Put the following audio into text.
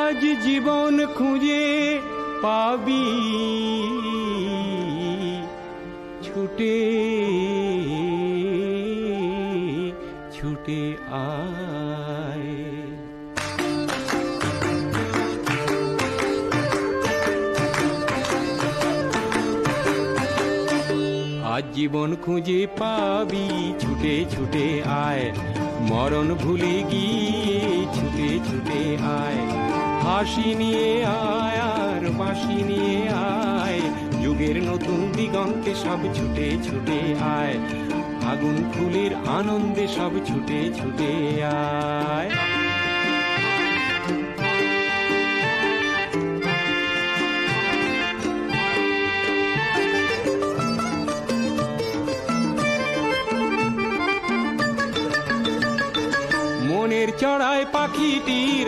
আজ জীবন খুঁজে পাবি ছুটে ছুটে আয়। আজ জীবন খুঁজে পাবি ছুটে ছুটে আয়, মরণ ভুলে গিয়ে ছুটে ছুটে আয়। হাসি নিয়ে আয় আর বাঁশি নিয়ে আয়, যুগের নতুন দিগন্তে সব ছুটে ছুটে আয়। আগুন ফুলের আনন্দে সব ছুটে ছুটে আয়। মনের চড়ায় পাখিটির